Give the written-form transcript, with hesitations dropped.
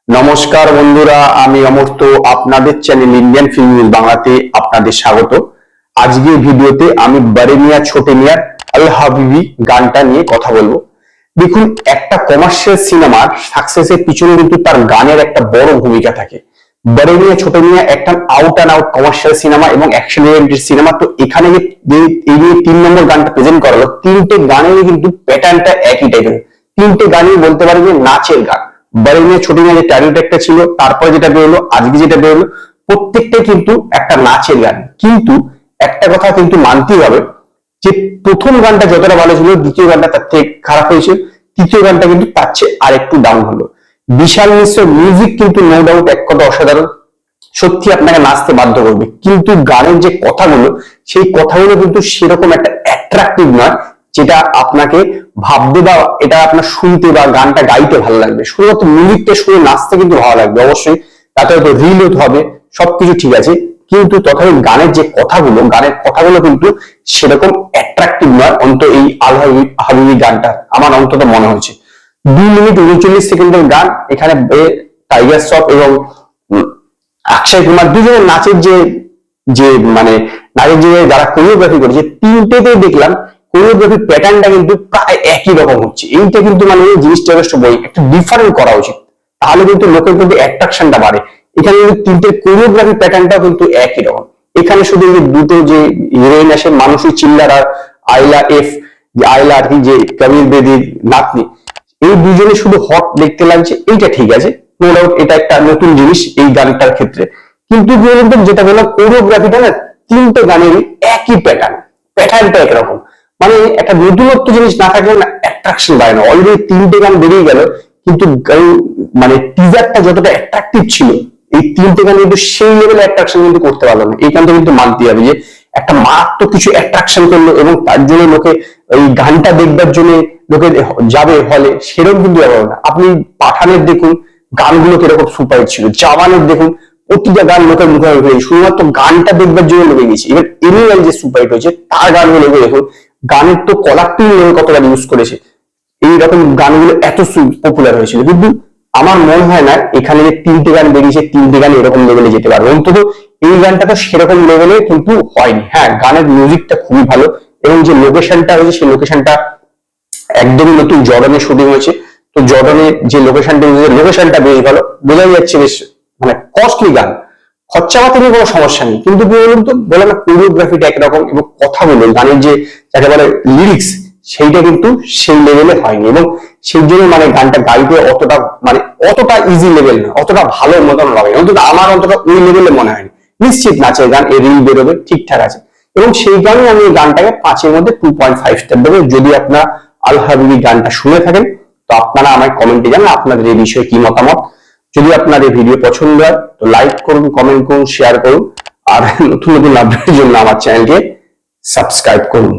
নমস্কার বন্ধুরা, আমি অমর্ত্য আপনাদের চ্যানেল ইন্ডিয়ান ফিল্ম নিউজ বাংলাতে আপনাদের স্বাগত। আজকের ভিডিওতে আমি বড়ে মিয়াঁ ছোটে মিয়াঁর আল হাবিবি গানটা নিয়ে কথা বলবো। দেখুন, একটা কমার্শিয়াল সিনেমার সাকসেসের পিছনে কিন্তু তার গানের একটা বড় ভূমিকা থাকে। বড়ে মিয়াঁ ছোটে মিয়াঁ একটা out and out commercial cinema এবং অ্যাকশন ওরিয়েন্টেড সিনেমা। তো এখানে এই নিয়ে 3 নম্বর গানটা প্রেজেন্ট করা হলো, তিনটে গানের কিন্তু প্যাটার্নটা একই টাইপের। তিনটে গানই বলতে পারেন যে নাচের গান। বড়ে মিয়াঁ ছোটে মিয়াঁ যে টাইটেল ট্র্যাকটা ছিল, তারপরে যেটা বেরোলো, আজকে যেটা বেরোলো, প্রত্যেকটাই কিন্তু একটা নাচের গান। কিন্তু একটা কথা কিন্তু মানতেই হবে যে প্রথম গানটা যতটা ভালো ছিল, দ্বিতীয় গানটা তার থেকে খারাপ হয়েছে, তৃতীয় গানটা কিন্তু তার চেয়ে আর একটু ডাউন হলো। বিশাল মিশ্রের মিউজিক কিন্তু নো ডাউট এক কথা অসাধারণ, সত্যি আপনাকে নাচতে বাধ্য করবে। কিন্তু গানের যে কথাগুলো, সেই কথাগুলো কিন্তু সেরকম একটা অ্যাট্রাকটিভ নয় যেটা আপনাকে ভাবতে বা এটা আপনার শুনতে বা গানটা গাইতে ভালো লাগবে। শুধুমাত্র মিউজিকটা শুনে নাচতে কিন্তু ভালো লাগবে অবশ্যই, তাতে হয়তো রিল হবে, সবকিছু ঠিক আছে, কিন্তু তথাপি গানের যে কথাগুলো, গানের কথাগুলো কিন্তু সেরকম অ্যাট্রাকটিভ নয়। অন্তত এই আল হাবিবি গানটা আমার অন্তত মনে হয়েছে 2 মিনিট 39 সেকেন্ডের গান। এখানে টাইগার শ্রফ এবং অক্ষয় কুমার দুজনের নাচের যে যে মানে নাচের যে যারা কোরিওগ্রাফি করেছে, তিনটেতে দেখলাম কোরিওগ্রাফি প্যাটার্নটা কিন্তু প্রায় একই রকম হচ্ছে। এইটা কিন্তু মানে জিনিসটা একটু ডিফারেন্ট করা উচিত, তাহলে কিন্তু লোকের কিন্তু অ্যাট্রাকশনটা বাড়ে। এখানে কিন্তু তিনটে কোরিওগ্রাফি প্যাটার্নটাও কিন্তু একই রকম। এখানে শুধু এই দুটো যে হিরোইন আসে, মানুষই চিল্লার আর আইলা এফ, যে আইলা আর কি, যে কবির বেদির নাতনি, এই দুজনে শুধু হট দেখতে লাগছে, এইটা ঠিক আছে, নো ডাউট এটা একটা নতুন জিনিস এই গানটার ক্ষেত্রে। কিন্তু যেটা বললাম, কোরিওগ্রাফিটা না তিনটে গানেরই একই প্যাটার্নটা একরকম। মানে একটা নতুনত্ব জিনিস না থাকলে না অ্যাট্রাকশন বাড়ে না। অলরেডি তিনটে গান বেরিয়ে গেল, কিন্তু মানে টিজারটা যতটা অ্যাট্রাকটিভ ছিল, এই তিনটে গান কিন্তু সেই লেভেলে অ্যাট্রাকশন কিন্তু করতে পারলো না। এই গানটা কিন্তু মানতে হবে যে একটা মারাত্মক কিছু অ্যাট্রাকশন করলো এবং তার জন্য লোকে এই গানটা দেখবার জন্য লোকে যাবে হলে, সেরকম কিন্তু ব্যাপার না। আপনি পাঠানের দেখুন গানগুলো কিরকম সুপারহিট ছিল, জাওয়ানের দেখুন প্রতিটা গান লোকের মুখে মুখে, শুধুমাত্র গানটা দেখবার জন্য লোকে গেছে। এবার এনিওয়াল যে সুপারহিট হয়েছে তার গানগুলো দেখুন, গানের তো কলার টিউন কতটা ইউজ করেছে, এইরকম গানগুলো এত পপুলার হয়েছিল। কিন্তু আমার মনে হয় না এখানে যে তিনটে গান বেরিয়েছে, তিনটে গান এরকম লেভেলে যেতে পারবে। অন্তত এই গানটা তো সেরকম লেভেলে কিন্তু হয়নি। হ্যাঁ, গানের মিউজিকটা খুবই ভালো এবং যে লোকেশনটা হয়েছে সেই লোকেশনটা একদমই নতুন, জর্ডানে শুটিং হয়েছে। তো জর্ডানের যে লোকেশনটা বেশ ভালো, বোঝা যাচ্ছে বেশ মানে কস্টলি গান, খরচাপাতি নিয়ে কোনো সমস্যা নেই। কিন্তু কি বলুন তো, বললাম না কোরিওগ্রাফিটা একরকম এবং কথাগুলো গানের যে যাকে বলে লিরিক্স, সেইটা কিন্তু সেই লেভেলে হয়নি এবং সেই জন্য মানে গানটা গাইতে অতটা ইজি লেভেল না, অতটা ভালো মতন লাগে, অন্তত আমার অন্তটা ওই লেভেলে মনে হয়নি। নিশ্চিত নাচের গান, এর রিল বেরোবে, ঠিকঠাক আছে এবং সেই গানে আমি এই গানটাকে 5-এর মধ্যে 2.5 স্টার দেবো। যদি আপনারা আল হাবিবি গানটা শুনে থাকেন তো আপনারা আমায় কমেন্টে জানান আপনাদের এই বিষয়ে কি মতামত। যদি আপনার এই ভিডিও পছন্দ হয় তো লাইক করুন, কমেন্ট করুন, শেয়ার করুন, আর নতুন নতুন আপডেটের জন্য আমার চ্যানেলকে সাবস্ক্রাইব করুন।